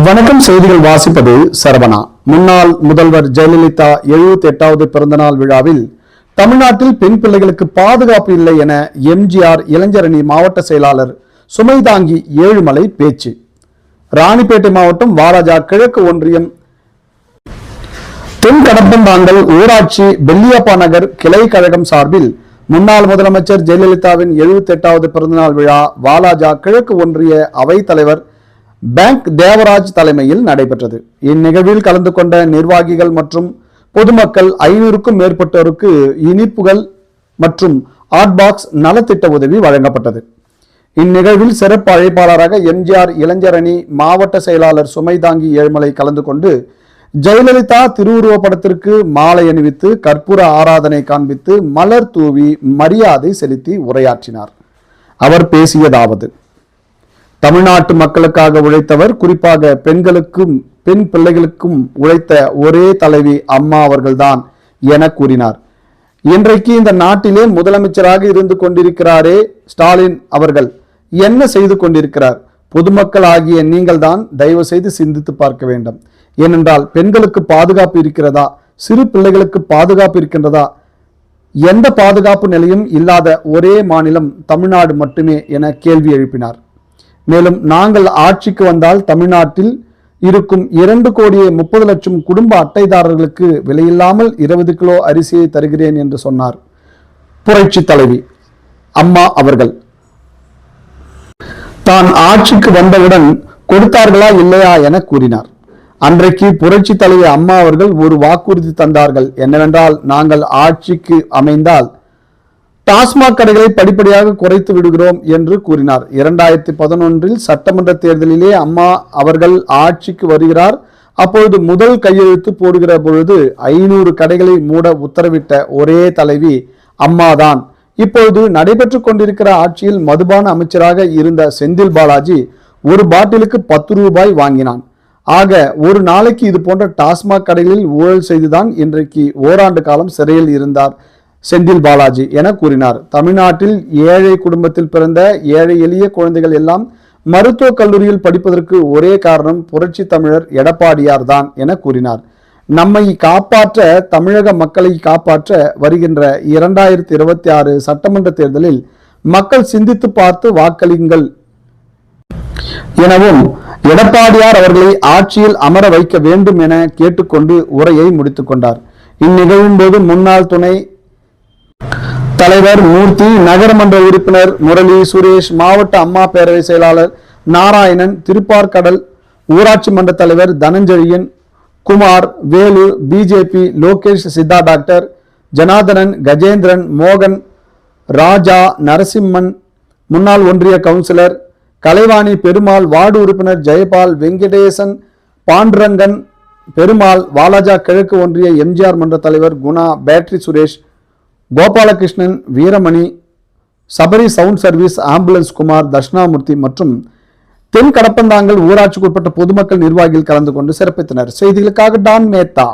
வணக்கம். செய்திகள் வாசிப்பது சரவணா. முன்னாள் முதல்வர் ஜெயலலிதா 78வது பிறந்தநாள் விழாவில் தமிழ்நாட்டில் பெண் பிள்ளைகளுக்கு பாதுகாப்பு இல்லை என எம்ஜிஆர் இளைஞரணி மாவட்ட செயலாளர் சுமைதாங்கி ஏழுமலை பேச்சு. ராணிப்பேட்டை மாவட்டம் வாலாஜா கிழக்கு ஒன்றியம் தென்கடப்பந்தாங்கல் ஊராட்சி பெல்லியப்பா நகர் கிளை கழகம் சார்பில் முன்னாள் முதலமைச்சர் ஜெயலலிதாவின் 78வது பிறந்தநாள் விழா வாலாஜா கிழக்கு ஒன்றிய அவைத் தலைவர் பேங்க் தேவராஜ் தலைமையில் நடைபெற்றது. இந்நிகழ்வில் கலந்து கொண்ட நிர்வாகிகள் மற்றும் பொதுமக்கள் 500க்கும் மேற்பட்டோருக்கு இனிப்புகள் மற்றும் ஹாட் பாக்ஸ் நலத்திட்ட உதவி வழங்கப்பட்டது. இந்நிகழ்வில் சிறப்பு அழைப்பாளராக எம்ஜிஆர் இளைஞரணி மாவட்ட செயலாளர் சுமைதாங்கி ஏழுமலை கலந்து கொண்டு ஜெயலலிதா திருவுருவ படத்திற்கு மாலை அணிவித்து கற்பூர ஆராதனை காண்பித்து மலர் தூவி மரியாதை செலுத்தி உரையாற்றினார். அவர் பேசியதாவது: தமிழ்நாட்டு மக்களுக்காக உழைத்தவர், குறிப்பாக பெண்களுக்கும் பெண் பிள்ளைகளுக்கும் உழைத்த ஒரே தலைவி அம்மா அவர்கள்தான் என கூறினார். இன்றைக்கு இந்த நாட்டிலே முதலமைச்சராக இருந்து கொண்டிருக்கிறாரே ஸ்டாலின் அவர்கள் என்ன செய்து கொண்டிருக்கிறார்? பொதுமக்கள் ஆகிய நீங்கள் தான் தயவு செய்து சிந்தித்து பார்க்க வேண்டும். ஏனென்றால் பெண்களுக்கு பாதுகாப்பு இருக்கிறதா? சிறு பிள்ளைகளுக்கு பாதுகாப்பு இருக்கின்றதா? எந்த பாதுகாப்பு நிலையும் இல்லாத ஒரே மாநிலம் தமிழ்நாடு மட்டுமே என கேள்வி எழுப்பினார். மேலும் நாங்கள் ஆட்சிக்கு வந்தால் தமிழ்நாட்டில் இருக்கும் 2,30,00,000 குடும்ப அட்டைதாரர்களுக்கு விலையில்லாமல் 20 கிலோ அரிசியை தருகிறேன் என்று சொன்னார் புரட்சி தலைவி அம்மா அவர்கள். தான் ஆட்சிக்கு வந்தவுடன் கொடுத்தார்களா இல்லையா என கூறினார். அன்றைக்கு புரட்சி தலைவி அம்மா அவர்கள் ஒரு வாக்குறுதி தந்தார்கள். என்னவென்றால், நாங்கள் ஆட்சிக்கு அமைந்தால் டாஸ்மாக் கடைகளை படிப்படியாக குறைத்து விடுகிறோம் என்று கூறினார். 2011 சட்டமன்ற தேர்தலிலே அம்மா அவர்கள் ஆட்சிக்கு வருகிறார். அப்பொழுது முதல் கையெழுத்து போடுகிற பொழுது 500 கடைகளை மூட உத்தரவிட்ட ஒரே தலைவி அம்மாதான். இப்பொழுது நடைபெற்று கொண்டிருக்கிற ஆட்சியில் மதுபான அமைச்சராக இருந்த செந்தில் பாலாஜி ஒரு பாட்டிலுக்கு 10 ரூபாய் வாங்கினான். ஆக ஒரு நாளைக்கு இது போன்ற டாஸ்மாக் கடைகளில் ஊழல் செய்துதான் இன்றைக்கு ஓராண்டு காலம் சிறையில் இருந்தார் செந்தில் பாலாஜி என கூறினார். தமிழ்நாட்டில் ஏழை குடும்பத்தில் பிறந்த ஏழை எளிய குழந்தைகள் எல்லாம் மருத்துவக் கல்லூரியில் படிப்பதற்கு ஒரே காரணம் புரட்சி தமிழர் எடப்பாடியார் தான் என கூறினார். நம்மை காப்பாற்ற, தமிழக மக்களை காப்பாற்ற வருகின்ற 2026 சட்டமன்ற தேர்தலில் மக்கள் சிந்தித்து பார்த்து வாக்களியுங்கள் எனவும் எடப்பாடியார் அவர்களை ஆட்சியில் அமர வைக்க வேண்டும் என கேட்டுக்கொண்டு உரையை முடித்துக் கொண்டார். இந்நிகழ்வின் போது முன்னாள் துணை தலைவர் மூர்த்தி, நகரமன்ற உறுப்பினர் முரளி, சுரேஷ், மாவட்ட அம்மா பேரவை செயலாளர் நாராயணன், திருப்பார்கடல் ஊராட்சி மன்ற தலைவர் தனஞ்செழியன், குமார், வேலு, பிஜேபி லோகேஷ், சித்தா டாக்டர் ஜனார்தனன், கஜேந்திரன், மோகன், ராஜா, நரசிம்மன், முன்னாள் ஒன்றிய கவுன்சிலர் கலைவாணி, பெருமாள், வார்டு உறுப்பினர் ஜெயபால், வெங்கடேசன், பாண்டுரங்கன், பெருமாள், வாலாஜா கிழக்கு ஒன்றிய எம்ஜிஆர் மன்ற தலைவர் Guna, battery Suresh, Gopalakrishnan, Veeramani, Sabari sound service ambulance Kumar, Dakshinamurthy மற்றும் தென் கடப்பந்தாங்கல் ஊராட்சிக்குட்பட்ட பொதுமக்கள் நிர்வாகிகள் கலந்து கொண்டு சிறப்பித்தனர். செய்திகளுக்காக டான் மேத்தா.